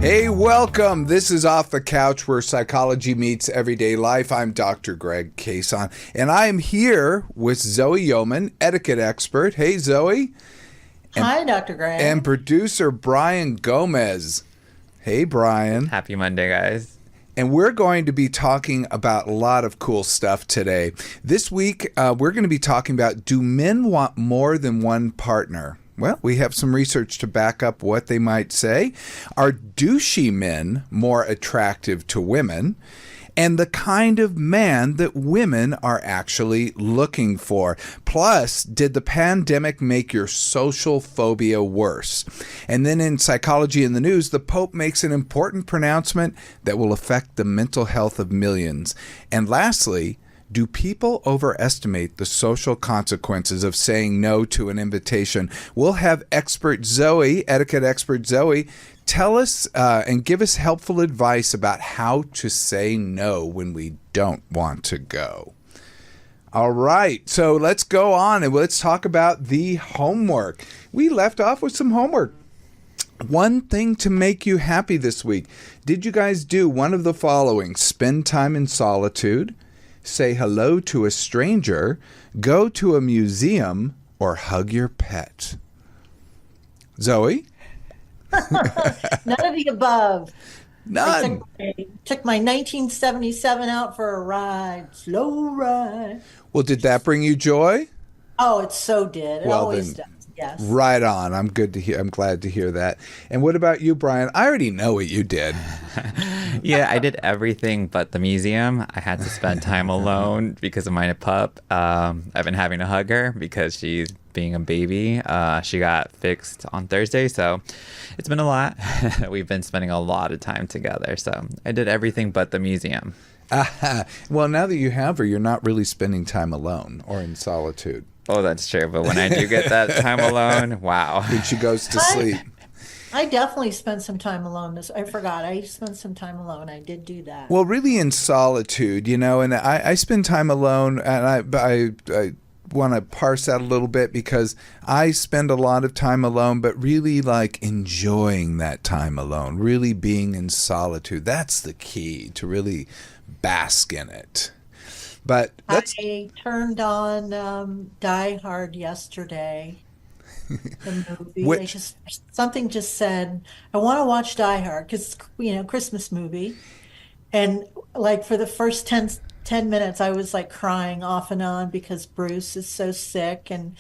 Hey, welcome. This is Off the Couch, where psychology meets everyday life. I'm Dr. Greg Cason, and I am here with Zoe Yeoman, etiquette expert. Hey, Zoe. Hi, Dr. Greg. And producer Brian Gomez. Hey, Brian. Happy Monday, guys. And we're going to be talking about a lot of cool stuff today. This week, we're going to be talking about, do men want more than one partner? Well, we have some research to back up what they might say. Are douchey men more attractive to women? And the kind of man that women are actually looking for. Plus, did the pandemic make your social phobia worse? And then in Psychology in the News, the Pope makes an important pronouncement that will affect the mental health of millions. And lastly, do people overestimate the social consequences of saying no to an invitation? We'll have expert Zoe, etiquette expert Zoe, tell us and give us helpful advice about how to say no when we don't want to go. All right, so let's go on and let's talk about the homework. We left off with some homework. One thing to make you happy this week. Did you guys do one of the following? Spend time in solitude, say hello to a stranger, go to a museum, or hug your pet? Zoe? None of the above. None. I took my 1977 out for a ride, slow ride. Well, did that bring you joy? Oh, it so did. It Well, always then, does. Yes. Right on. I'm good to hear. I'm glad to hear that. And what about you, Brian? I already know what you did. Yeah, I did everything but the museum. I had to spend time alone because of my pup. I've been having to hug her because she's being a baby. She got fixed on Thursday, so it's been a lot. We've been spending a lot of time together, so I did everything but the museum. Well, now that you have her, you're not really spending time alone or in solitude. Oh, that's true. But when I do get that time alone, wow. When she goes to sleep. I definitely spent some time alone. I forgot. I spent some time alone. I did do that. Well, really in solitude, you know, and I spend time alone, and I want to parse out a little bit because I spend a lot of time alone, but really like enjoying that time alone, really being in solitude. That's the key, to really bask in it. But I turned on Die Hard yesterday, the movie. Something just said, I want to watch Die Hard because, Christmas movie. And like for the first 10 minutes, I was like crying off and on because Bruce is so sick and,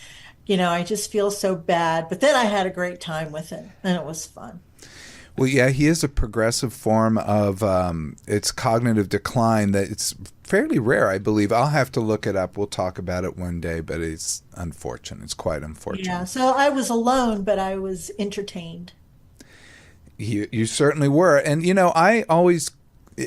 I just feel so bad. But then I had a great time with it and it was fun. Well, yeah, he is a progressive form of it's cognitive decline that it's fairly rare, I believe. I'll have to look it up. We'll talk about it one day, but it's unfortunate. It's quite unfortunate. Yeah, so I was alone, but I was entertained. You certainly were. And,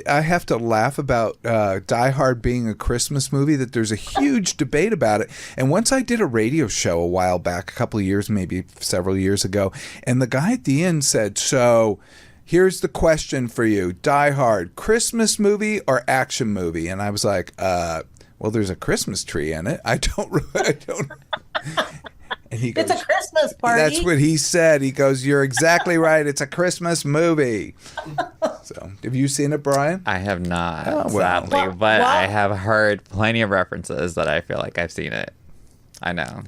I have to laugh about Die Hard being a Christmas movie, that there's a huge debate about it. And once I did a radio show a while back, a couple of years, maybe several years ago, and the guy at the end said, so here's the question for you. Die Hard, Christmas movie or action movie? And I was like, well, there's a Christmas tree in it. I don't. And he goes, it's a Christmas party. That's what he said. He goes, you're exactly right. It's a Christmas movie. So, have you seen it, Brian? I have not, well. sadly, but I have heard plenty of references that I feel like I've seen it. I know.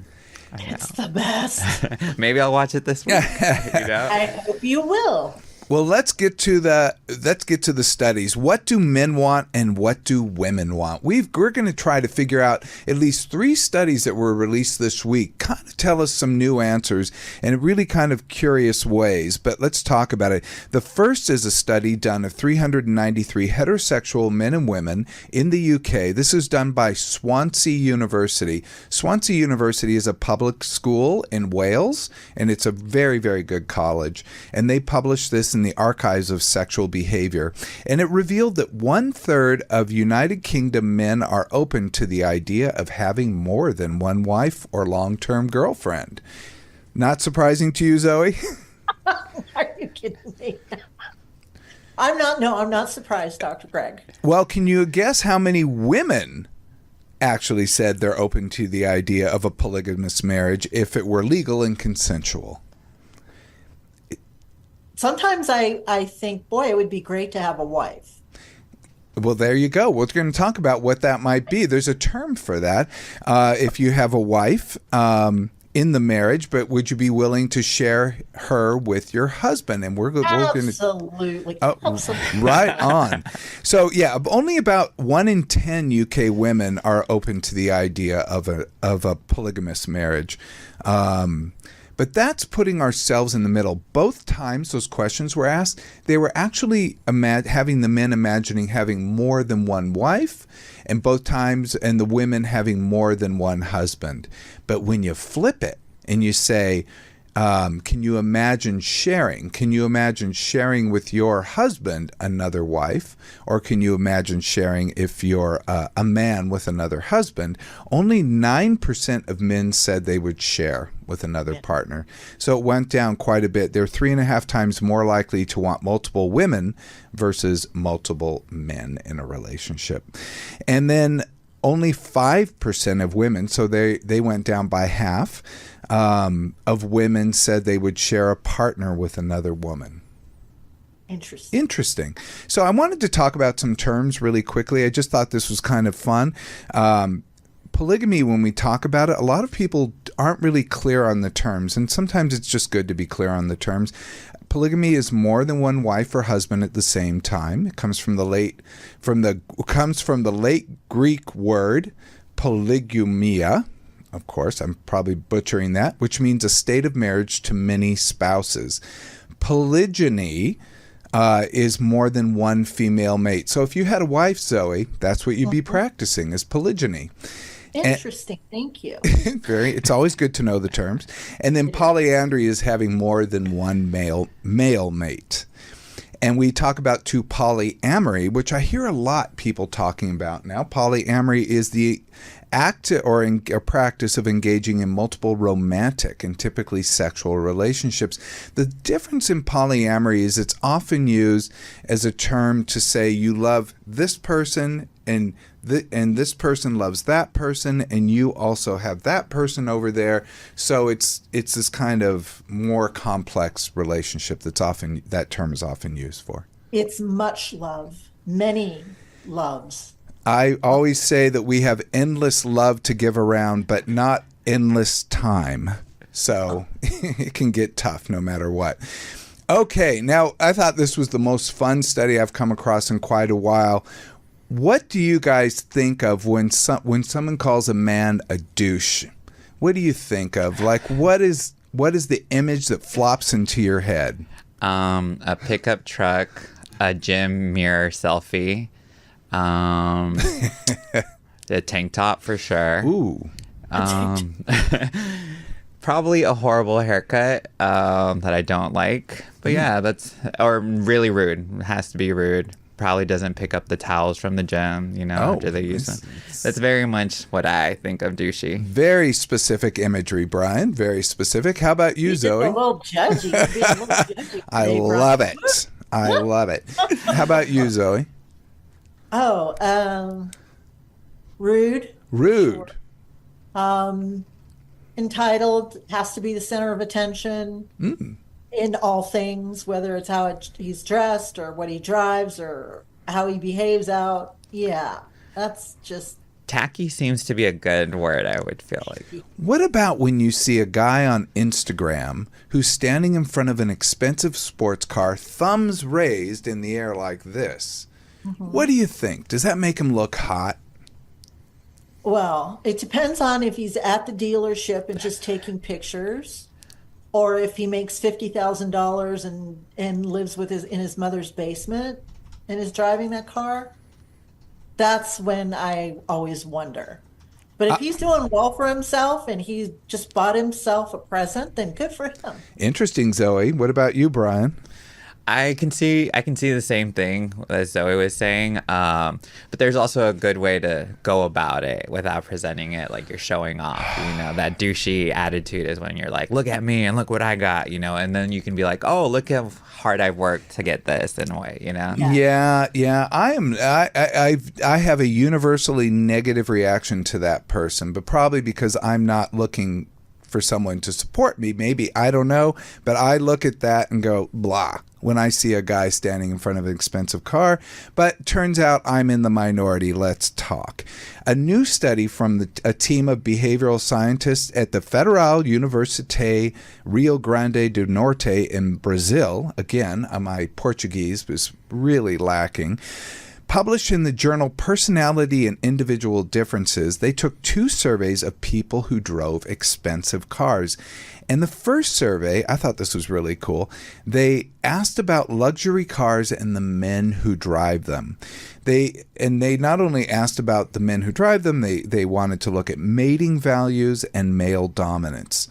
It's the best. Maybe I'll watch it this week. I hope you will. Well, let's get to the studies. What do men want and what do women want? We're going to try to figure out at least 3 studies that were released this week, kind of tell us some new answers in really kind of curious ways. But let's talk about it. The first is a study done of 393 heterosexual men and women in the UK. This is done by Swansea University. Swansea University is a public school in Wales, and it's a very, very good college. And they published this in the Archives of Sexual Behavior, and it revealed that 1/3 of United Kingdom men are open to the idea of having more than one wife or long-term girlfriend. Not surprising to you, Zoe? Are you kidding me? I'm not surprised, Dr. Greg. Well, can you guess how many women actually said they're open to the idea of a polygamous marriage if it were legal and consensual? sometimes I think, boy, it would be great to have a wife. Well, there you go. We're going to talk about what that might be. There's a term for that. If you have a wife in the marriage, but would you be willing to share her with your husband? And we're going to... Absolutely. Absolutely. Right on. So, yeah, only about 1 in 10 UK women are open to the idea of a polygamous marriage. But that's putting ourselves in the middle. Both times those questions were asked, they were actually having the men imagining having more than one wife, and both times, and the women having more than one husband. But when you flip it and you say, can you imagine sharing? Can you imagine sharing with your husband another wife? Or can you imagine sharing if you're a man with another husband? Only 9% of men said they would share with another partner. So it went down quite a bit. They're 3.5 times more likely to want multiple women versus multiple men in a relationship. And then only 5% of women, so they went down by half, of women said they would share a partner with another woman. Interesting. So I wanted to talk about some terms really quickly. I just thought this was kind of fun. Polygamy, when we talk about it, a lot of people aren't really clear on the terms, and sometimes it's just good to be clear on the terms. Polygamy is more than one wife or husband at the same time. It comes from the late Greek word polygumia. Of course, I'm probably butchering that, which means a state of marriage to many spouses. Polygyny is more than one female mate. So if you had a wife, Zoe, that's what you'd be practicing, is polygyny. Interesting. Thank you. It's always good to know the terms. And then polyandry is having more than one male mate. And we talk about polyamory, which I hear a lot people talking about now. Polyamory is the act or a practice of engaging in multiple romantic and typically sexual relationships. The difference in polyamory is it's often used as a term to say you love this person and this person loves that person, and you also have that person over there. So it's this kind of more complex relationship that term is often used for. It's much love, many loves. I always say that we have endless love to give around, but not endless time. So it can get tough no matter what. Okay, now I thought this was the most fun study I've come across in quite a while. What do you guys think of when someone calls a man a douche? What do you think of? Like, what is the image that flops into your head? A pickup truck, a gym mirror selfie, the tank top for sure. Ooh. Probably a horrible haircut that I don't like. But yeah, or really rude. It has to be rude. Probably doesn't pick up the towels from the gym, after they use them. That's very much what I think of douchey. Very specific imagery, Brian. Very specific. How about you, Zoe? A little judgy. I love it. I love it. How about you, Zoe? Rude. Rude. Sure. Entitled, has to be the center of attention. In all things, whether it's how he's dressed or what he drives or how he behaves out. Yeah, that's just... Tacky seems to be a good word, I would feel like. What about when you see a guy on Instagram who's standing in front of an expensive sports car, thumbs raised in the air like this? What do you think? Does that make him look hot? Well, it depends on if he's at the dealership and just taking pictures, or if he makes $50,000 and lives in his mother's basement and is driving that car. That's when I always wonder. But if he's doing well for himself and he just bought himself a present, then good for him. Interesting, Zoe. What about you, Brian? I can see the same thing as Zoe was saying, but there's also a good way to go about it without presenting it like you're showing off. That douchey attitude is when you're like, look at me and look what I got, and then you can be like, oh, look how hard I've worked to get this in a way, Yeah. I have a universally negative reaction to that person, but probably because I'm not looking for someone to support me. Maybe, I don't know, but I look at that and go, blah. when I see a guy standing in front of an expensive car, but turns out I'm in the minority. Let's talk. A new study from a team of behavioral scientists at the Federal University Rio Grande do Norte in Brazil, again, my Portuguese was really lacking, published in the journal Personality and Individual Differences. They took 2 surveys of people who drove expensive cars. And the first survey, I thought this was really cool. They asked about luxury cars and the men who drive them. They not only asked about the men who drive them, they wanted to look at mating values and male dominance.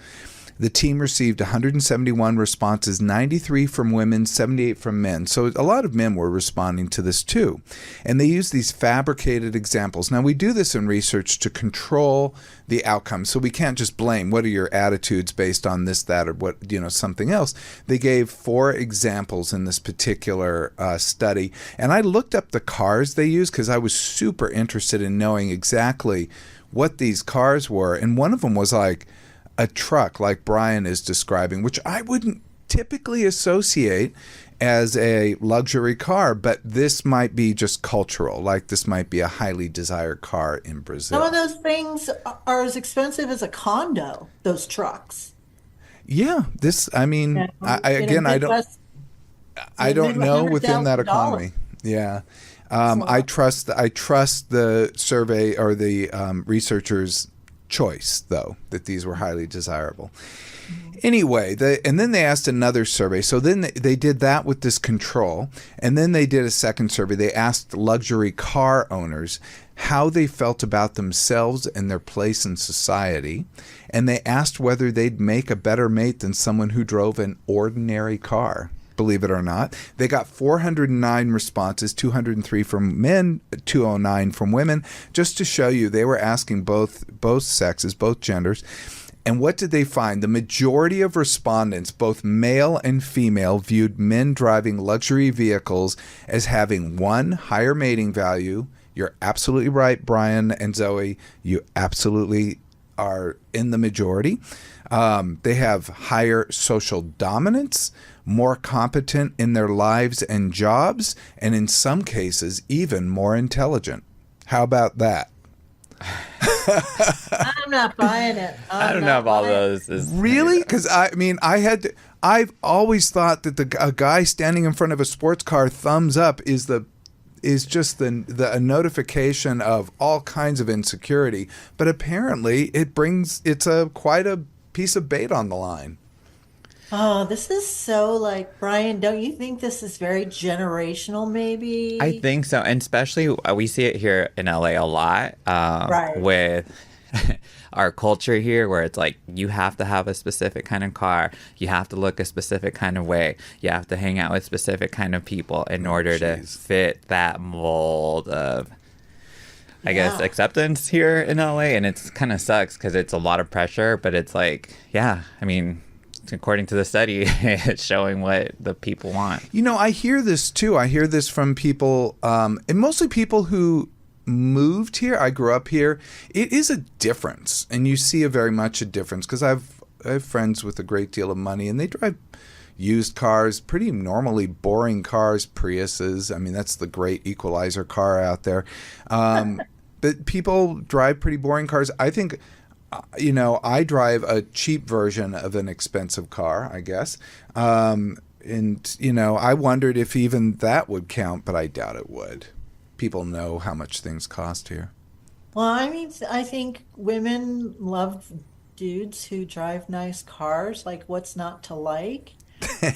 The team received 171 responses, 93 from women, 78 from men. So a lot of men were responding to this too. And they used these fabricated examples. Now, we do this in research to control the outcome. So we can't just blame what are your attitudes based on this, that, or what, something else. They gave 4 examples in this particular study. And I looked up the cars they used because I was super interested in knowing exactly what these cars were. And one of them was like a truck like Brian is describing, which I wouldn't typically associate as a luxury car, but this might be just cultural. Like this might be a highly desired car in Brazil. Some of those things are as expensive as a condo, those trucks. Yeah, I don't know within that economy. Yeah. I trust the survey or the researchers' choice, though, that these were highly desirable. Anyway, and then they asked another survey. So then they did that with this control. And then they did a second survey. They asked luxury car owners how they felt about themselves and their place in society. And they asked whether they'd make a better mate than someone who drove an ordinary car. Believe it or not. They got 409 responses, 203 from men, 209 from women, just to show you they were asking both sexes, both genders. And what did they find? The majority of respondents, both male and female, viewed men driving luxury vehicles as having 1, higher mating value. You're absolutely right, Brian and Zoe. You absolutely are in the majority. They have higher social dominance, more competent in their lives and jobs, and in some cases, even more intelligent. How about that? I'm not buying it. I don't know if all those really, because I've always thought that a guy standing in front of a sports car thumbs up is just a notification of all kinds of insecurity, but apparently it's quite a piece of bait on the line. Oh, this is so like, Brian, don't you think this is very generational, maybe? I think so. And especially we see it here in LA a lot Right. with our culture here, where it's like you have to have a specific kind of car. You have to look a specific kind of way. You have to hang out with specific kind of people in order to fit that mold of, I guess, acceptance here in LA. And it's kind of sucks because it's a lot of pressure, but it's like, yeah, I mean, according to the study, it's showing what the people want. I hear this too. I hear this from people, and mostly people who moved here. I grew up here. It is a difference, and you see very much a difference because I have friends with a great deal of money, and they drive used cars, pretty normally boring cars, Priuses. I mean, that's the great equalizer car out there. But people drive pretty boring cars. I think. I drive a cheap version of an expensive car, I guess. And I wondered if even that would count, but I doubt it would. People know how much things cost here. Well, I mean, I think women love dudes who drive nice cars. Like, what's not to like?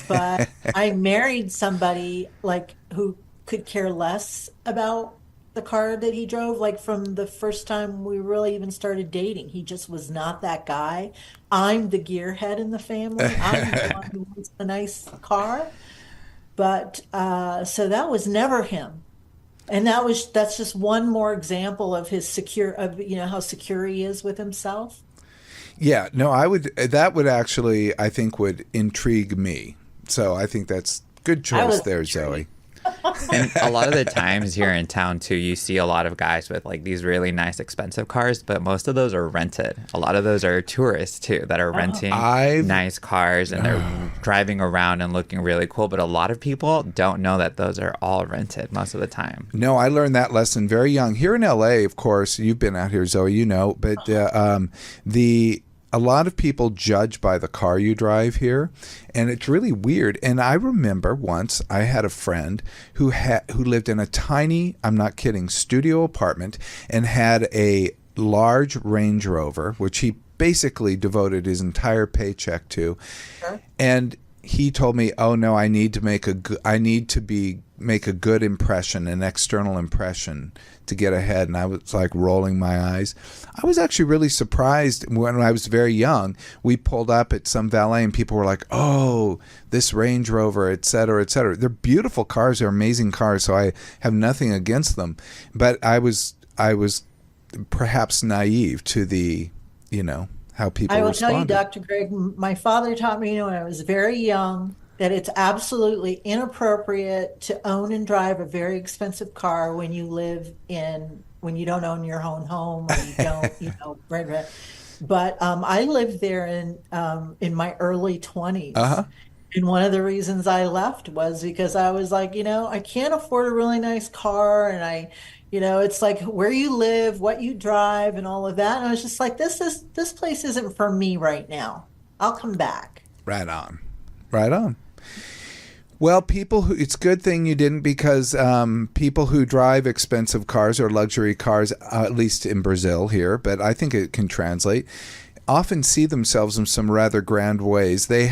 But I married somebody like who could care less about the car that he drove, like from the first time we really even started dating. He just was not that guy. I'm the gearhead in the family. I'm the one who wants a nice car. But so that was never him. And that's just one more example of his how secure he is with himself. Yeah, no, that would actually, I think, would intrigue me. So I think that's good choice there, Zoe. And a lot of the times here in town too, you see a lot of guys with like these really nice expensive cars, but most of those are rented. A lot of those are tourists too that are renting nice cars and they're driving around and looking really cool. But a lot of people don't know that those are all rented most of the time. No, I learned that lesson very young. Here in LA, of course, you've been out here, Zoe, you know, but a lot of people judge by the car you drive here, and it's really weird. And I remember once I had a friend who lived in a tiny, I'm not kidding, studio apartment and had a large Range Rover, which he basically devoted his entire paycheck to. Sure. And he told me, "Oh no, I need to make a good impression, an external impression, to get ahead." And I was like rolling my eyes. I was actually really surprised when I was very young. We pulled up at some valet and people were like, "Oh, this Range Rover, et cetera, et cetera." They're beautiful cars. They're amazing cars. So I have nothing against them. But I was perhaps naive to the, how people I will responded. tell you, Dr. Greg, my father taught me when I was very young that it's absolutely inappropriate to own and drive a very expensive car when you you don't own your own home, or you don't, right. But I lived there in my early 20s. Uh-huh. And one of the reasons I left was because I was like, I can't afford a really nice car, and it's like where you live, what you drive, and all of that. And I was just like, this place isn't for me right now. I'll come back. Right on. Right on. Well, it's a good thing you didn't, because people who drive expensive cars or luxury cars, at least in Brazil here, but I think it can translate, often see themselves in some rather grand ways. They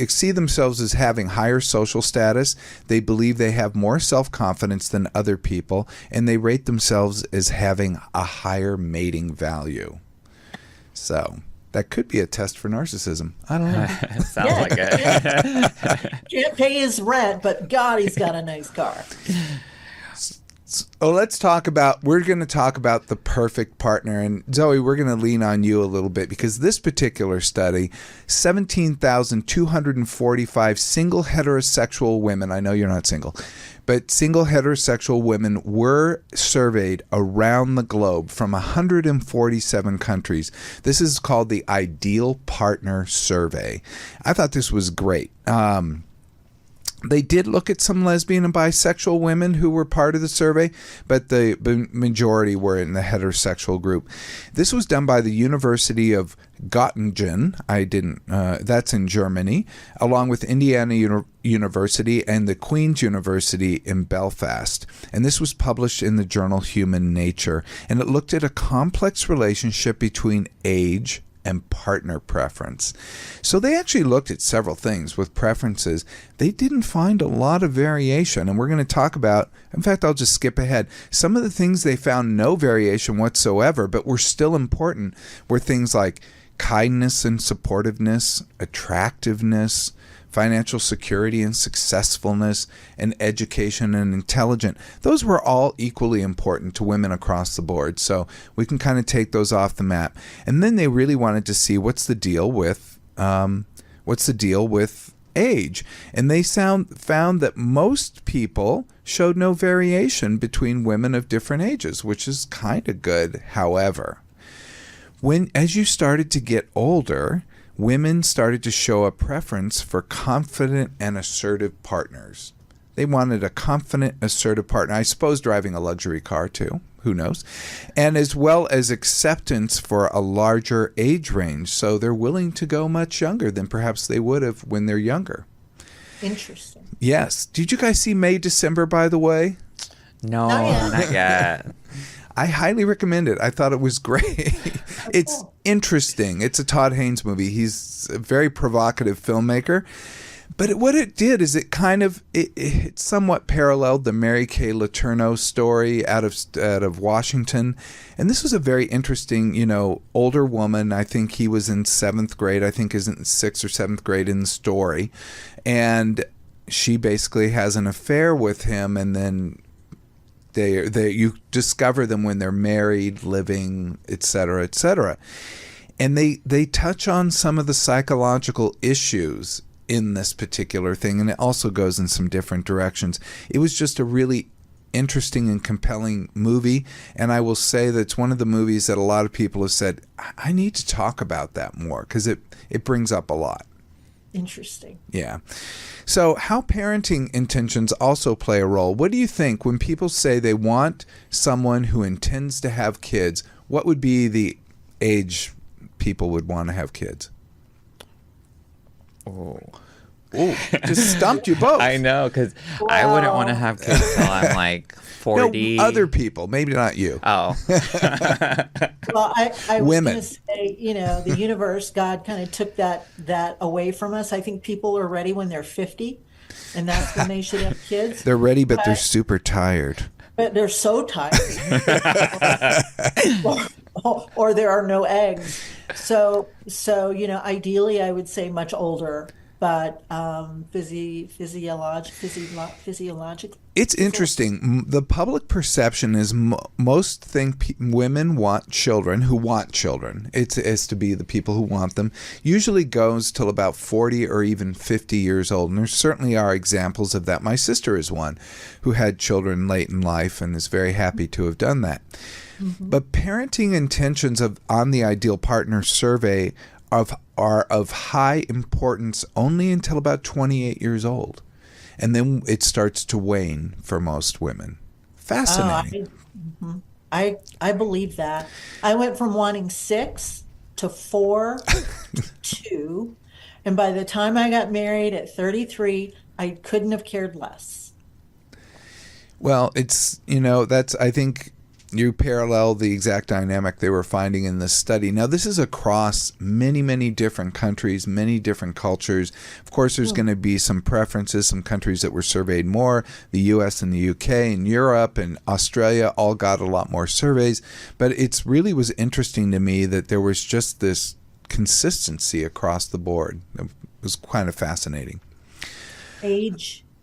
see themselves as having higher social status. They believe they have more self-confidence than other people, and they rate themselves as having a higher mating value. So that could be a test for narcissism. I don't know. Sounds like it. Can't pay his rent, but God, he's got a nice car. Oh, we're going to talk about the perfect partner. And Zoe, we're going to lean on you a little bit, because this particular study, 17,245 single heterosexual women, I know you're not single, but single heterosexual women were surveyed around the globe from 147 countries. This is called the Ideal Partner Survey. I thought this was great. They did look at some lesbian and bisexual women who were part of the survey, but the majority were in the heterosexual group. This was done by the University of Göttingen. That's in Germany, along with Indiana University and the Queen's University in Belfast. And this was published in the journal Human Nature. And it looked at a complex relationship between age and partner preference. So they actually looked at several things with preferences. They didn't find a lot of variation, and we're going to talk about, in fact, I'll just skip ahead. Some of the things they found no variation whatsoever, but were still important, were things like kindness and supportiveness, attractiveness, financial security and successfulness, and education and intelligence. Those were all equally important to women across the board. So we can kind of take those off the map. And then they really wanted to see what's the deal with age. And they found that most people showed no variation between women of different ages, which is kind of good. However, as you started to get older, women started to show a preference for confident and assertive partners. They wanted a confident, assertive partner. I suppose driving a luxury car too. Who knows? And as well as acceptance for a larger age range. So they're willing to go much younger than perhaps they would have when they're younger. Interesting. Yes. Did you guys see May, December, by the way? No, not yet. I highly recommend it. I thought it was great. It's interesting. It's a Todd Haynes movie. He's a very provocative filmmaker. But what it did is it somewhat paralleled the Mary Kay Letourneau story out of Washington. And this was a very interesting, older woman. I think he was in 7th grade. I think is in 6th or 7th grade in the story. And she basically has an affair with him, and then you discover them when they're married, living, et cetera, et cetera. And they touch on some of the psychological issues in this particular thing, and it also goes in some different directions. It was just a really interesting and compelling movie, and I will say that it's one of the movies that a lot of people have said, I need to talk about that more, because it brings up a lot. Interesting. Yeah. So how parenting intentions also play a role. What do you think when people say they want someone who intends to have kids? What would be the age people would want to have kids? Oh, just stumped you both. I know, because I wouldn't want to have kids till I'm like 40. No, other people, maybe not you. Oh. Well, I was Women. going to say, the universe, God kind of took that away from us. I think people are ready when they're 50, and that's when they should have kids. They're ready, but they're super tired. But they're so tired. or there are no eggs. So ideally I would say much older, but physiologically. It's interesting. The public perception is most think women want children who want children. It's to be the people who want them. Usually goes till about 40 or even 50 years old. And there certainly are examples of that. My sister is one who had children late in life and is very happy to have done that. Mm-hmm. But parenting intentions on the Ideal Partner survey are of high importance only until about 28 years old. And then it starts to wane for most women. Fascinating. I believe that. I went from wanting 6 to 4 to 2. And by the time I got married at 33, I couldn't have cared less. Well, it's, I think you parallel the exact dynamic they were finding in this study. Now, this is across many, many different countries, many different cultures. Of course, there's going to be some preferences, some countries that were surveyed more. The U.S. and the U.K. and Europe and Australia all got a lot more surveys. But it really was interesting to me that there was just this consistency across the board. It was kind of fascinating.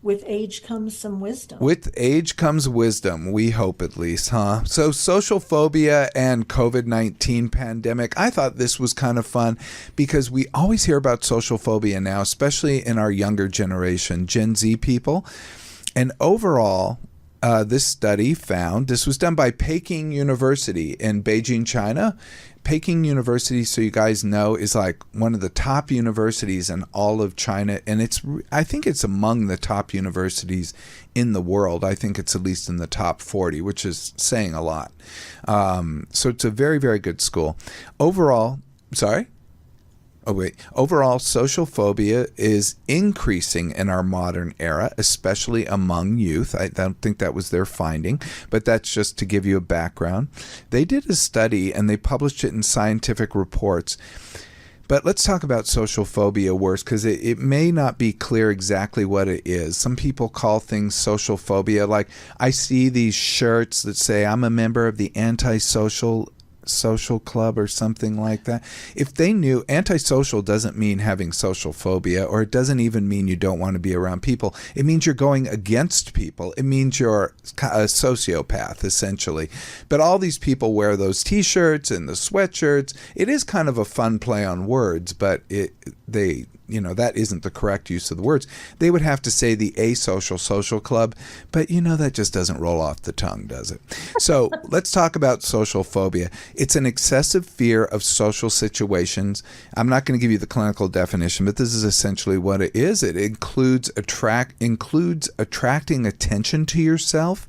With age comes some wisdom. With age comes wisdom, we hope at least, huh? So social phobia and COVID-19 pandemic, I thought this was kind of fun because we always hear about social phobia now, especially in our younger generation, Gen Z people. And overall, this study found, this was done by Peking University in Beijing, China. Peking University, so you guys know, is like one of the top universities in all of China, and I think it's among the top universities in the world. I think it's at least in the top 40, which is saying a lot. So it's a very, very good school. Overall, social phobia is increasing in our modern era, especially among youth. I don't think that was their finding, but that's just to give you a background. They did a study and they published it in scientific reports. But let's talk about social phobia worse, because it may not be clear exactly what it is. Some people call things social phobia. Like I see these shirts that say, I'm a member of the antisocial social club or something like that. If they knew, antisocial doesn't mean having social phobia, or it doesn't even mean you don't want to be around people. It means you're going against people. It means you're a sociopath, essentially. But all these people wear those t-shirts and the sweatshirts. It is kind of a fun play on words, but that isn't the correct use of the words. They would have to say the asocial social club, but that just doesn't roll off the tongue, does it? So let's talk about social phobia. It's an excessive fear of social situations. I'm not going to give you the clinical definition, but this is essentially what it is. It includes attracting attention to yourself.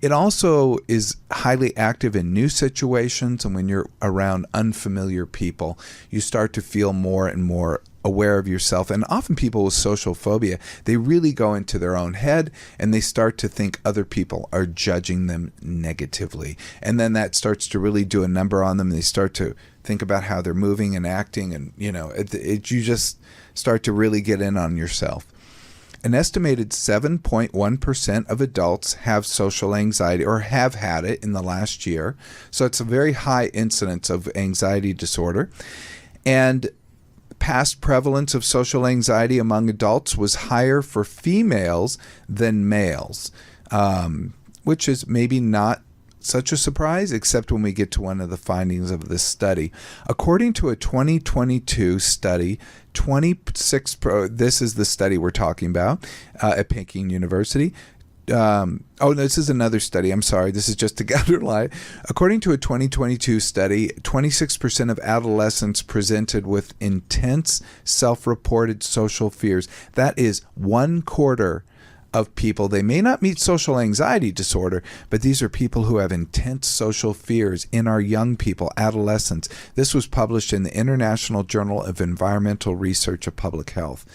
It also is highly active in new situations, and when you're around unfamiliar people, you start to feel more and more aware of yourself. And often people with social phobia, they really go into their own head and they start to think other people are judging them negatively. And then that starts to really do a number on them. They start to think about how they're moving and acting, and you just start to really get in on yourself. An estimated 7.1% of adults have social anxiety or have had it in the last year. So it's a very high incidence of anxiety disorder. And past prevalence of social anxiety among adults was higher for females than males, which is maybe not such a surprise, except when we get to one of the findings of this study. According to a 2022 study, this is the study we're talking about at Peking University. No, this is another study. I'm sorry. This is just to underline. According to a 2022 study, 26% of adolescents presented with intense self-reported social fears. That is 1/4 of people. They may not meet social anxiety disorder, but these are people who have intense social fears in our young people, adolescents. This was published in the International Journal of Environmental Research of Public Health.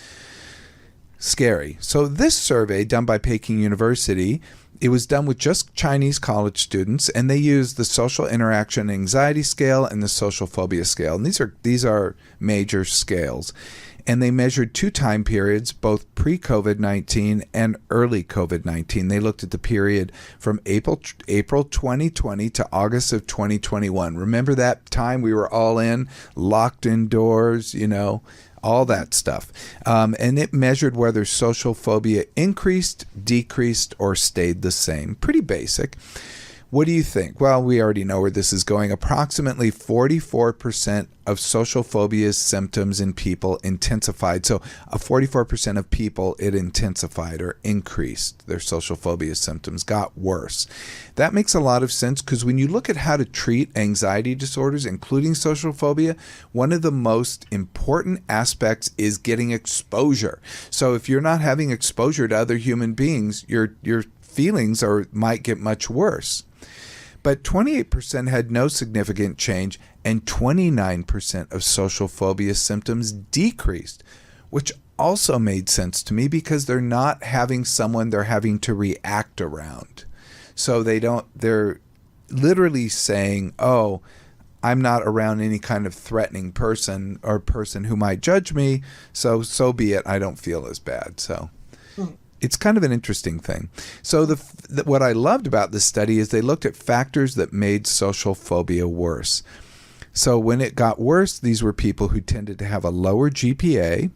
Scary. So this survey done by Peking University, it was done with just Chinese college students, and they used the social interaction anxiety scale and the social phobia scale. And these are major scales. And they measured 2 time periods, both pre-COVID-19 and early COVID-19. They looked at the period from April 2020 to August of 2021. Remember that time we were all locked indoors, all that stuff. And it measured whether social phobia increased, decreased, or stayed the same. Pretty basic. What do you think? Well, we already know where this is going. Approximately 44% of social phobia symptoms in people intensified. So 44% of people, it intensified or increased. Their social phobia symptoms got worse. That makes a lot of sense because when you look at how to treat anxiety disorders, including social phobia, one of the most important aspects is getting exposure. So if you're not having exposure to other human beings, your feelings might get much worse. But 28% had no significant change, and 29% of social phobia symptoms decreased, which also made sense to me because they're not having someone they're having to react around. So they're literally saying, oh, I'm not around any kind of threatening person or person who might judge me, so be it. I don't feel as bad. So it's kind of an interesting thing. So what I loved about this study is they looked at factors that made social phobia worse. So when it got worse, these were people who tended to have a lower GPA,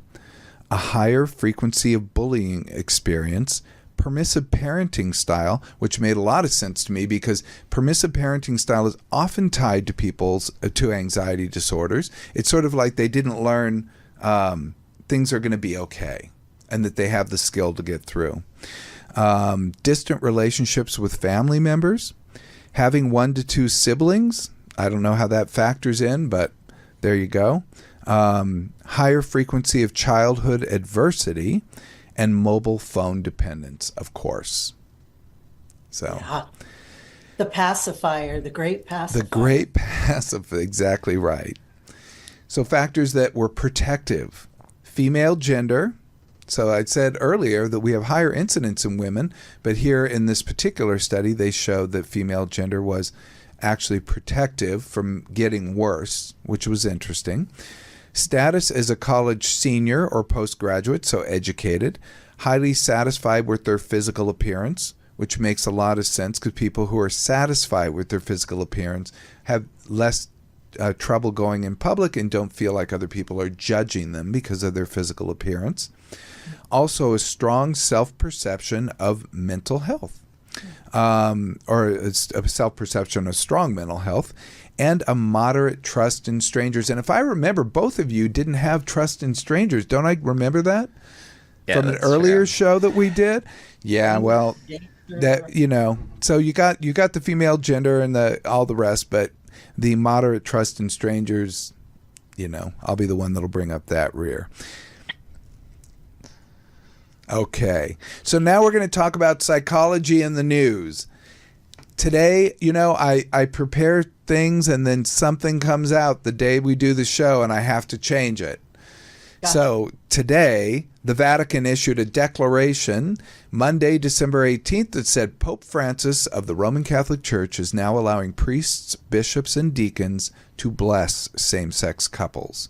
a higher frequency of bullying experience, permissive parenting style, which made a lot of sense to me because permissive parenting style is often tied to anxiety disorders. It's sort of like they didn't learn things are going to be okay, and that they have the skill to get through. Distant relationships with family members, having 1 to 2 siblings. I don't know how that factors in, but there you go. Higher frequency of childhood adversity, and mobile phone dependence, of course. So, yeah. The pacifier, the great pacifier. The great pacifier, exactly right. So factors that were protective. Female gender. So I said earlier that we have higher incidence in women, but here in this particular study, they showed that female gender was actually protective from getting worse, which was interesting. Status as a college senior or postgraduate, so educated, highly satisfied with their physical appearance, which makes a lot of sense because people who are satisfied with their physical appearance have less trouble going in public and don't feel like other people are judging them because of their physical appearance. Also, a strong self-perception of mental health, or a self-perception of strong mental health, and a moderate trust in strangers. And if I remember, both of you didn't have trust in strangers. Don't I remember that? Yeah, from an earlier show that we did? Yeah, well, so you got the female gender and all the rest, but the moderate trust in strangers, I'll be the one that'll bring up that rear. Okay, so now we're going to talk about psychology in the news. Today, I prepare things and then something comes out the day we do the show and I have to change it. Gotcha. So today, the Vatican issued a declaration Monday, December 18th that said Pope Francis of the Roman Catholic Church is now allowing priests, bishops, and deacons to bless same-sex couples.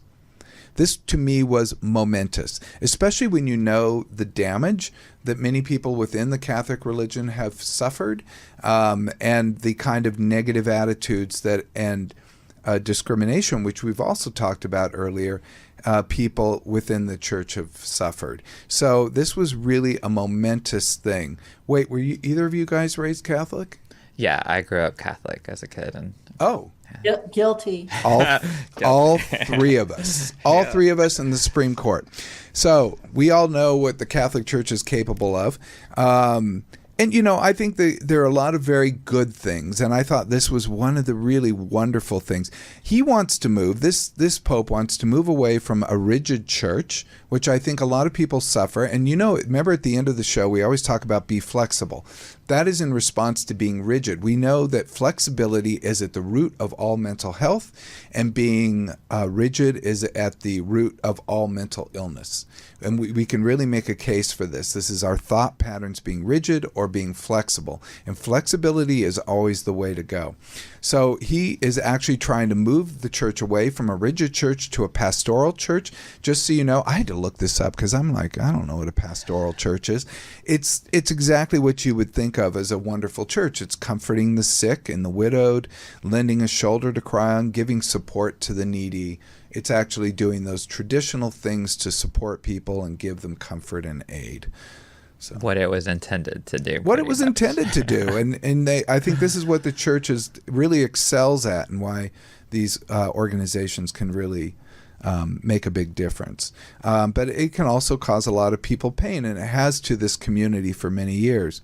This, to me, was momentous, especially when you know the damage that many people within the Catholic religion have suffered, and the kind of negative attitudes and discrimination, which we've also talked about earlier, people within the church have suffered. So this was really a momentous thing. Wait, were either of you guys raised Catholic? Yeah, I grew up Catholic as a kid, and Oh, Guilty. all three of us. All three of us in the Supreme Court. So we all know what the Catholic Church is capable of. And, I think there are a lot of very good things. And I thought this was one of the really wonderful things. He wants to move, this Pope wants to move away from a rigid church, which I think a lot of people suffer. And, remember at the end of the show, we always talk about be flexible. That is in response to being rigid. We know that flexibility is at the root of all mental health, and being rigid is at the root of all mental illness. And we can really make a case for this. This is our thought patterns being rigid or being flexible. And flexibility is always the way to go. So he is actually trying to move the church away from a rigid church to a pastoral church. Just so you know, I had to look this up because I'm like, I don't know what a pastoral church is. It's exactly what you would think of as a wonderful church. It's comforting the sick and the widowed, lending a shoulder to cry on, giving support to the needy. It's actually doing those traditional things to support people and give them comfort and aid. So, what it was intended to do. What it was intended to do. And I think this is what the church really excels at, and why these organizations can really make a big difference. But it can also cause a lot of people pain, and it has to this community for many years.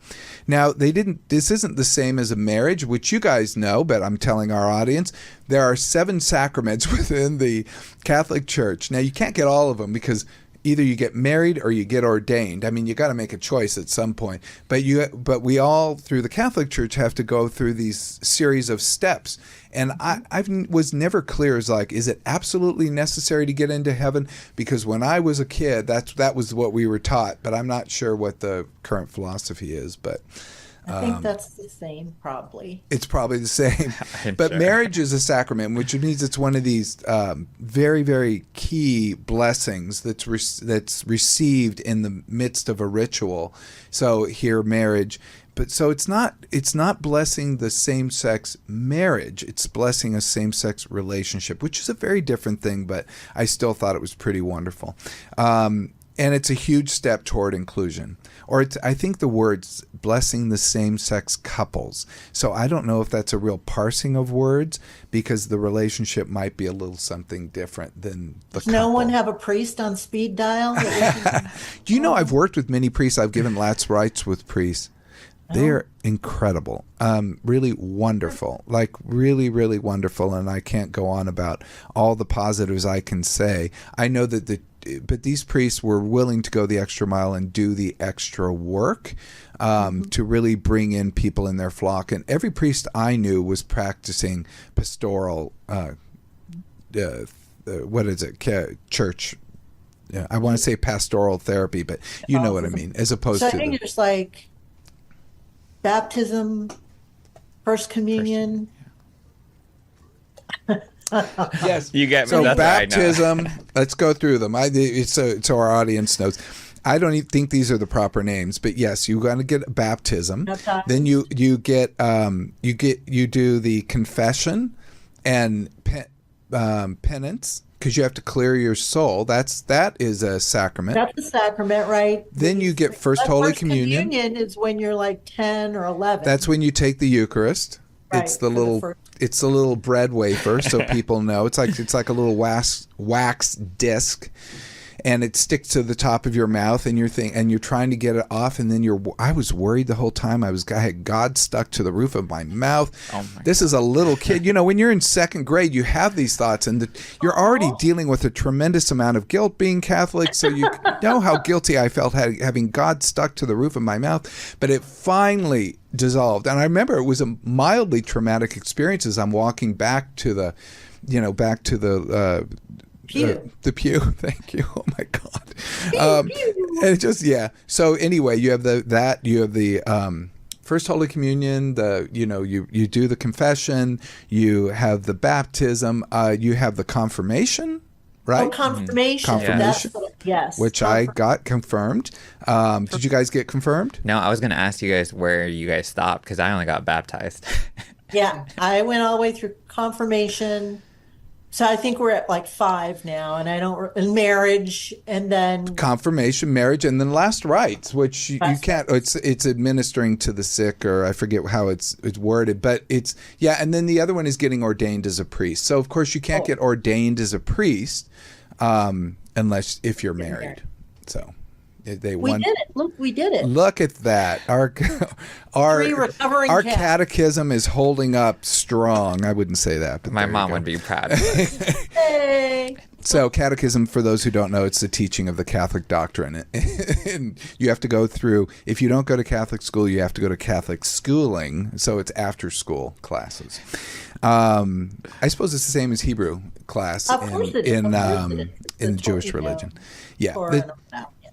Now, this isn't the same as a marriage, which you guys know, but I'm telling our audience, there are 7 sacraments within the Catholic Church. Now, you can't get all of them because either you get married or you get ordained. I mean, you got to make a choice at some point. But we all, through the Catholic Church, have to go through these series of steps. And I was never clear as like, is it absolutely necessary to get into heaven? Because when I was a kid, that was what we were taught. But I'm not sure what the current philosophy is. But I think that's the same, probably. It's probably the same. But sure. Marriage is a sacrament, which means it's one of these very, very key blessings that's received in the midst of a ritual. So here, marriage. But so it's not blessing the same-sex marriage. It's blessing a same-sex relationship, which is a very different thing, but I still thought it was pretty wonderful. And it's a huge step toward inclusion. Or I think the word's blessing the same-sex couples. So I don't know if that's a real parsing of words, because the relationship might be a little something different than the couple. Does no one have a priest on speed dial? Do you know I've worked with many priests? I've given last rites with priests. They're incredible, really wonderful, like really, really wonderful. And I can't go on about all the positives I can say. I know that but these priests were willing to go the extra mile and do the extra work to really bring in people in their flock. And every priest I knew was practicing pastoral, church. Yeah, I want to say pastoral therapy, but you know what I mean, as opposed to there's like baptism, First Communion. Yes, you get me. So That's baptism. Let's go through them. So our audience knows. I don't even think these are the proper names, but yes, you're going to get baptism. Okay. Then you do the confession and penance, because you have to clear your soul. That is a sacrament. That's a sacrament, right? Then you get First Holy Communion. Communion is when you're like 10 or 11. That's when you take the Eucharist. Right, It's the little bread wafer, so people know. It's like a little wax disc, and it sticks to the top of your mouth, and you're trying to get it off, and then I was worried the whole time. I had God stuck to the roof of my mouth. Oh my This is a little kid. When you're in second grade, you have these thoughts, and you're already dealing with a tremendous amount of guilt being Catholic, so you know how guilty I felt having God stuck to the roof of my mouth. But it finally dissolved, and I remember it was a mildly traumatic experience as I'm walking back to the pew. The pew. Thank you. Oh my God. And it just, yeah. So anyway, you have the First Holy Communion. You do the confession. You have the baptism. You have the confirmation. Right? Oh, confirmation. Confirmation. Yes. Which I got confirmed. Did you guys get confirmed? No, I was going to ask you guys where you guys stopped, because I only got baptized. Yeah, I went all the way through confirmation, So I think we're at like 5 now, and I don't, and marriage, and then Confirmation, marriage, and then last rites, which you last can't. rites. It's administering to the sick, or I forget how it's worded, but it's yeah. And then the other one is getting ordained as a priest. So of course you can't get ordained as a priest unless if you're married. So they We won. did it. Look, we did it. Look at that. Our 3 recovering our cats. catechism is holding up strong. I wouldn't say that, but My there you mom go. would be proud of us. Hey. So catechism, for those who don't know, it's the teaching of the Catholic doctrine. And you have to go through, if you don't go to Catholic school, you have to go to Catholic schooling. So it's after school classes. I suppose it's the same as Hebrew class Of course it is. in Of course it is. in That's Jewish what we do. religion. Yeah. Or The- an amount, yeah.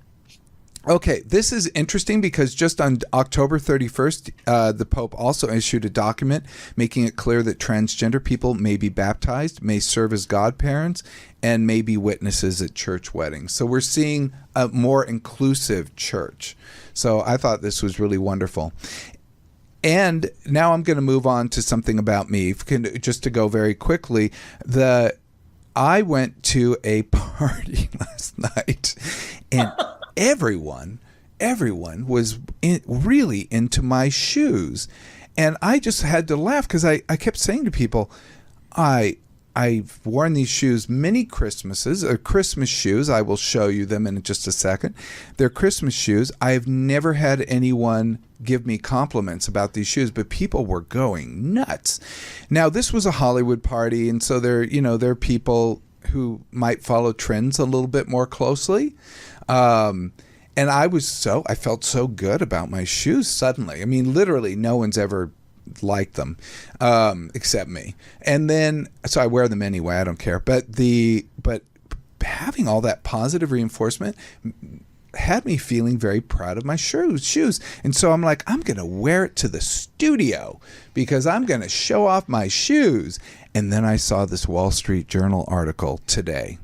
Okay, this is interesting because just on October 31st, the Pope also issued a document making it clear that transgender people may be baptized, may serve as godparents, and may be witnesses at church weddings. So we're seeing a more inclusive church. So I thought this was really wonderful. And now I'm going to move on to something about me. Just to go very quickly, I went to a party last night, and everyone was really into my shoes. And I just had to laugh because I kept saying to people, I've worn these shoes many Christmases, Christmas shoes. I will show you them in just a second. They're Christmas shoes. I have never had anyone give me compliments about these shoes, but people were going nuts. Now, this was a Hollywood party, and so there are people who might follow trends a little bit more closely. And I felt so good about my shoes suddenly. I mean, literally, no one's ever liked them except me. And then, so I wear them anyway. I don't care. But having all that positive reinforcement had me feeling very proud of my shoes. And so I'm like, I'm going to wear it to the studio because I'm going to show off my shoes. And then I saw this Wall Street Journal article today.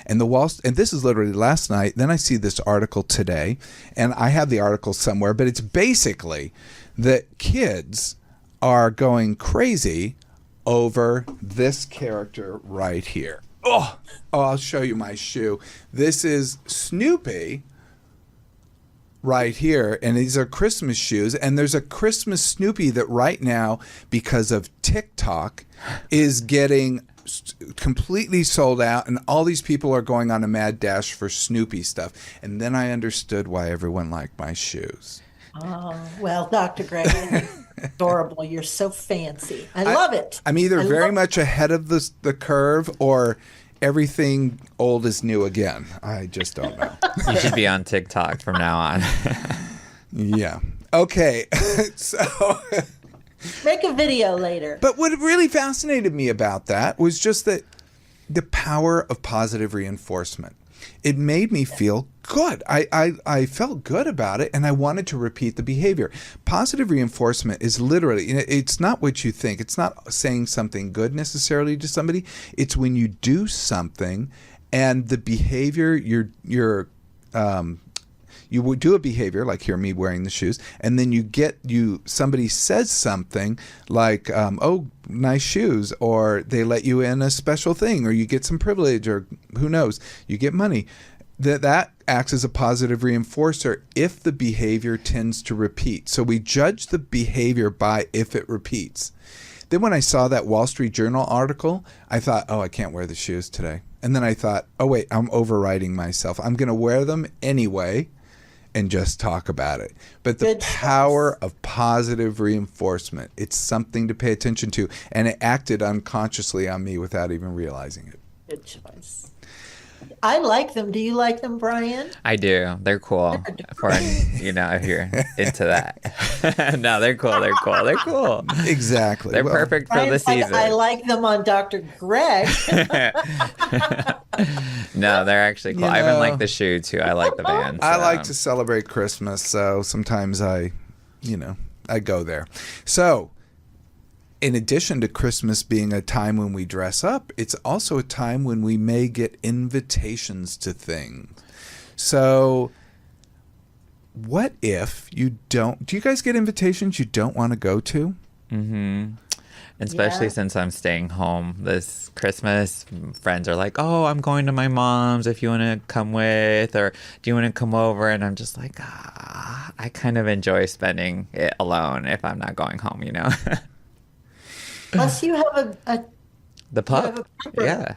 And this is literally last night. Then I see this article today, and I have the article somewhere, but it's basically that kids are going crazy over this character right here. Oh, I'll show you my shoe. This is Snoopy right here, and these are Christmas shoes, and there's a Christmas Snoopy that right now, because of TikTok, is getting completely sold out, and all these people are going on a mad dash for Snoopy stuff. And then I understood why everyone liked my shoes. Oh, well, Dr. Greg, adorable. You're so fancy. I love it. I'm either I very love much ahead of the curve, or everything old is new again. I just don't know. You should be on TikTok from now on. Yeah. Okay. So... Make a video later. But what really fascinated me about that was just that the power of positive reinforcement. It made me feel good. I felt good about it, and I wanted to repeat the behavior. Positive reinforcement is literally, it's not what you think. It's not saying something good necessarily to somebody. It's when you do something and the behavior you would do a behavior like here, me wearing the shoes, and then somebody says something like, oh, nice shoes, or they let you in a special thing, or you get some privilege, or who knows, you get money. That acts as a positive reinforcer if the behavior tends to repeat. So we judge the behavior by if it repeats. Then when I saw that Wall Street Journal article, I thought, oh, I can't wear the shoes today. And then I thought, oh, wait, I'm overriding myself. I'm going to wear them anyway and just talk about it. But the power of positive reinforcement, it's something to pay attention to. And it acted unconsciously on me without even realizing it. Good choice. I like them. Do you like them, Brian? I do. They're cool. If you're into that. No, they're cool. They're cool. They're cool. Exactly. They're perfect for the season. I like them on Dr. Greg. No, they're actually cool. I even like the shoe too. I like the band. I like to celebrate Christmas, so sometimes I go there. So, in addition to Christmas being a time when we dress up, it's also a time when we may get invitations to things. So, what if you don't? Do you guys get invitations you don't want to go to? Mm-hmm. Especially Yeah. since I'm staying home this Christmas. Friends are like, "Oh, I'm going to my mom's if you want to come with, or do you want to come over?" And I'm just like, I kind of enjoy spending it alone if I'm not going home, you know? Plus, The you have pup, a pupper. yeah.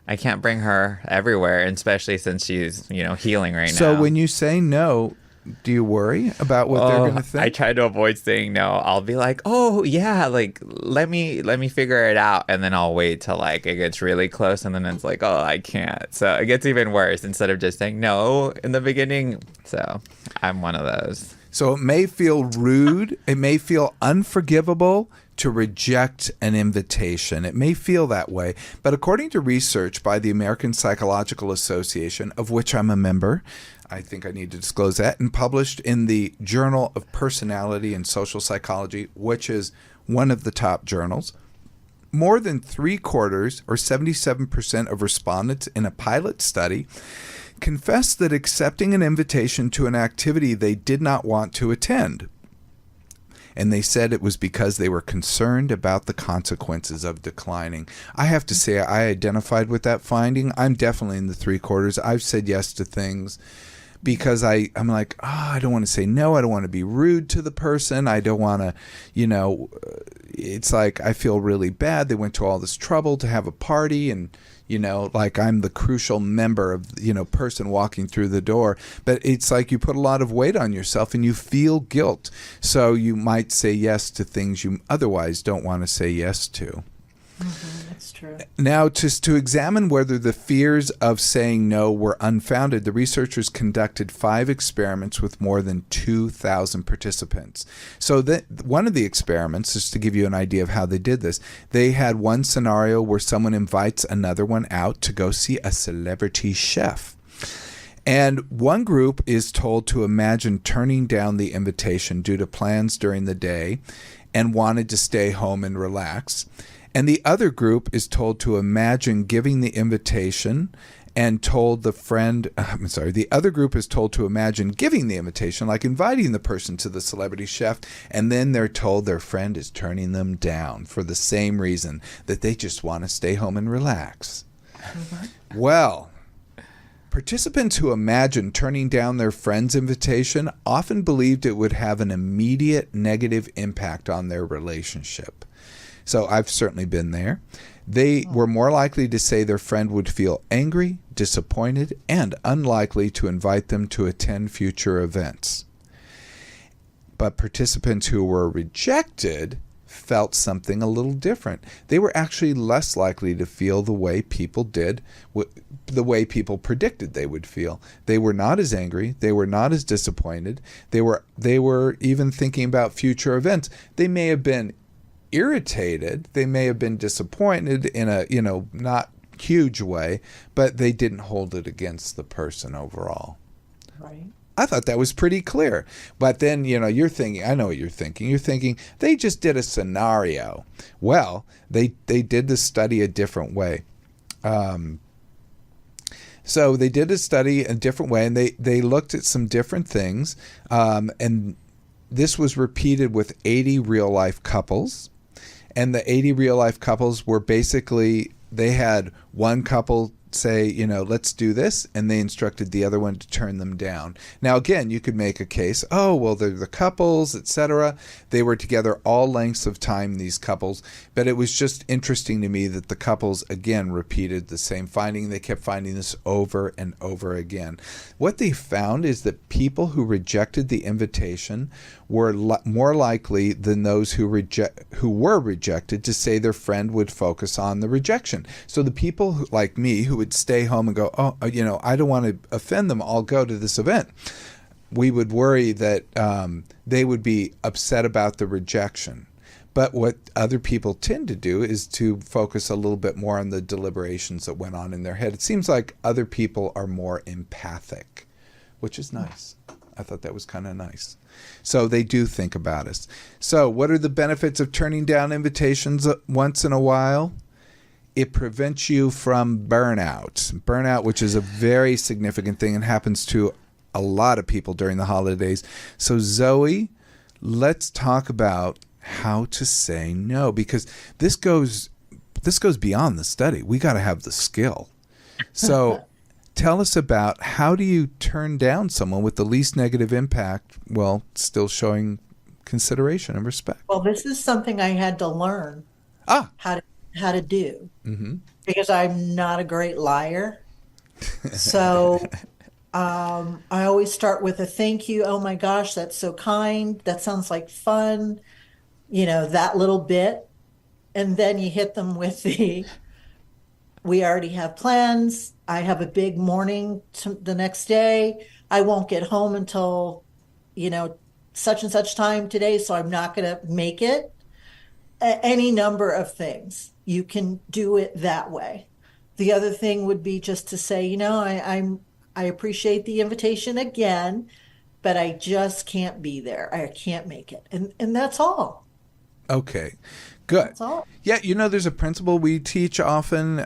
I can't bring her everywhere, and especially since she's, healing right So now. when you say no, do you worry about what they're going Oh, to I think? try to avoid saying no. I'll be like, "Oh, yeah, like let me figure it out." And then I'll wait till like it gets really close and then it's like, "Oh, I can't." So it gets even worse instead of just saying no in the beginning. So, I'm one of those. So it may feel rude, it may feel unforgivable to reject an invitation. It may feel that way. But according to research by the American Psychological Association, of which I'm a member, I think I need to disclose that, and published in the Journal of Personality and Social Psychology, which is one of the top journals, more than 3/4, or 77% of respondents in a pilot study confessed that accepting an invitation to an activity they did not want to attend. And they said it was because they were concerned about the consequences of declining. I have to say, I identified with that finding. I'm definitely in the 3/4. I've said yes to things because I'm like, I don't want to say no. I don't want to be rude to the person. I don't want to, it's like I feel really bad. They went to all this trouble to have a party and, like I'm the crucial member of, person walking through the door. But it's like you put a lot of weight on yourself and you feel guilt. So you might say yes to things you otherwise don't want to say yes to. That's true. Now, just to examine whether the fears of saying no were unfounded, the researchers conducted 5 experiments with more than 2,000 participants. So one of the experiments, just to give you an idea of how they did this, they had one scenario where someone invites another one out to go see a celebrity chef. And one group is told to imagine turning down the invitation due to plans during the day and wanted to stay home and relax. And the other group is told to imagine giving the invitation and told the other group is told to imagine giving the invitation, like inviting the person to the celebrity chef, and then they're told their friend is turning them down for the same reason, that they just want to stay home and relax. Well, participants who imagined turning down their friend's invitation often believed it would have an immediate negative impact on their relationship. So I've certainly been there. They were more likely to say their friend would feel angry, disappointed, and unlikely to invite them to attend future events. But participants who were rejected felt something a little different. They were actually less likely to feel the way people did, the way people predicted they would feel. They were not as angry. They were not as disappointed. They were even thinking about future events. They may have been irritated, they may have been disappointed in a not huge way, but they didn't hold it against the person overall. Right. I thought that was pretty clear. But then, you're thinking, I know what you're thinking. You're thinking, they just did a scenario. Well, they did the study a different way. So they did a study a different way, and they looked at some different things. And this was repeated with 80 real-life couples. And the 80 real-life couples were basically, they had one couple say, let's do this, and they instructed the other one to turn them down. Now, again, you could make a case, oh, well, they're the couples, etc. They were together all lengths of time, these couples, but it was just interesting to me that the couples, again, repeated the same finding. They kept finding this over and over again. What they found is that people who rejected the invitation were more likely than those who were rejected to say their friend would focus on the rejection. So the people like me who would stay home and go, oh, I don't want to offend them, I'll go to this event. We would worry that they would be upset about the rejection. But what other people tend to do is to focus a little bit more on the deliberations that went on in their head. It seems like other people are more empathic, which is nice. I thought that was kind of nice. So they do think about us. So what are the benefits of turning down invitations once in a while? It prevents you from burnout. Burnout, which is a very significant thing and happens to a lot of people during the holidays. So Zoe, let's talk about how to say no, because this goes beyond the study. We got to have the skill. So tell us about, how do you turn down someone with the least negative impact while still showing consideration and respect? Well, this is something I had to learn how to do, because I'm not a great liar. So I always start with a thank you. Oh my gosh, that's so kind. That sounds like fun. That little bit. And then you hit them with we already have plans. I have a big morning the next day. I won't get home until, such and such time today, so I'm not going to make it. Any number of things. You can do it that way. The other thing would be just to say, I appreciate the invitation again, but I just can't be there. I can't make it. And that's all. Okay, good. That's all. Yeah, there's a principle we teach often.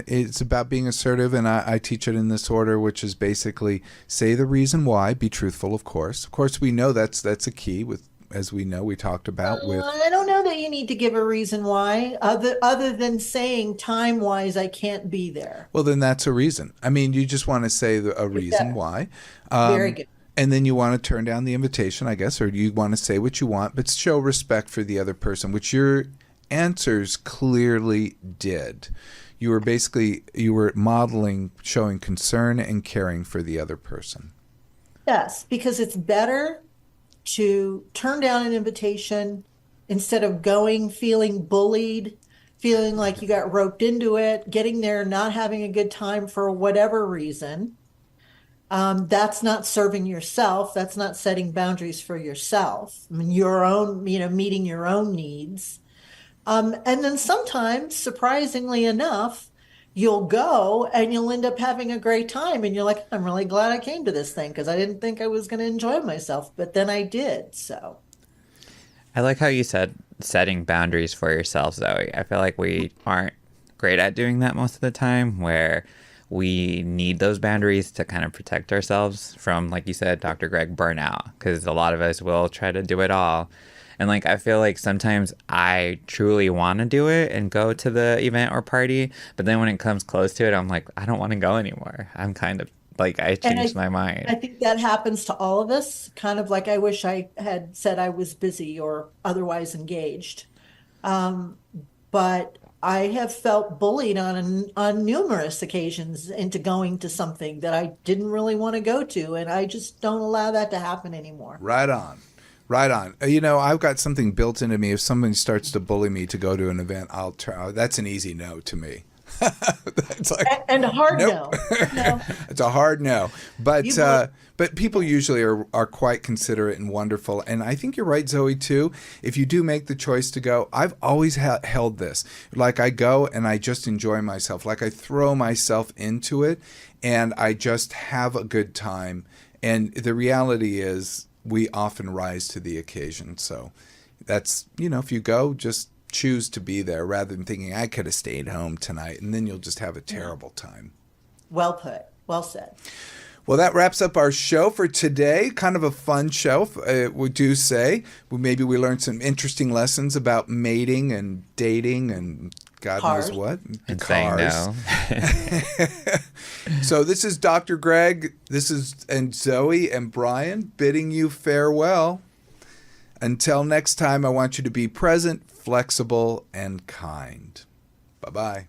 It's about being assertive, and I teach it in this order, which is basically say the reason why, be truthful, of course. Of course, we know that's a key with, as we know, we talked about with... I don't know that you need to give a reason why, other than saying time-wise, I can't be there. Well, then that's a reason. I mean, you just want to say a reason why. Very good. And then you want to turn down the invitation, I guess, or you want to say what you want, but show respect for the other person, which your answers clearly did. You were modeling, showing concern and caring for the other person. Yes, because it's better to turn down an invitation instead of going, feeling bullied, feeling like you got roped into it, getting there, not having a good time for whatever reason. That's not serving yourself. That's not setting boundaries for yourself. I mean, your own, meeting your own needs. And then sometimes, surprisingly enough, you'll go and you'll end up having a great time. And you're like, I'm really glad I came to this thing because I didn't think I was going to enjoy myself. But then I did. So I like how you said setting boundaries for yourself, Zoe. I feel like we aren't great at doing that most of the time, where we need those boundaries to kind of protect ourselves from, like you said, Dr. Greg, burnout, because a lot of us will try to do it all. And I feel like sometimes I truly want to do it and go to the event or party, but then when it comes close to it, I'm like, I don't want to go anymore. I'm kind of like, I changed my mind. I think that happens to all of us, kind of like I wish I had said I was busy or otherwise engaged. But I have felt bullied on numerous occasions into going to something that I didn't really want to go to, and I just don't allow that to happen anymore. Right on. Right on. I've got something built into me. If somebody starts to bully me to go to an event, I'll try. That's an easy no to me. That's and a hard nope. No. It's a hard no. But people usually are quite considerate and wonderful. And I think you're right, Zoe, too. If you do make the choice to go, I've always held this. Like, I go and I just enjoy myself. Like, I throw myself into it and I just have a good time. And the reality is we often rise to the occasion. So that's, if you go, just choose to be there rather than thinking I could have stayed home tonight, and then you'll just have a terrible time. Well put. Well said. Well, that wraps up our show for today. Kind of a fun show, would you say? Maybe we learned some interesting lessons about mating and dating and God knows what. And saying no. So this is Dr. Greg, and Zoe and Brian bidding you farewell. Until next time, I want you to be present, flexible, and kind. Bye-bye.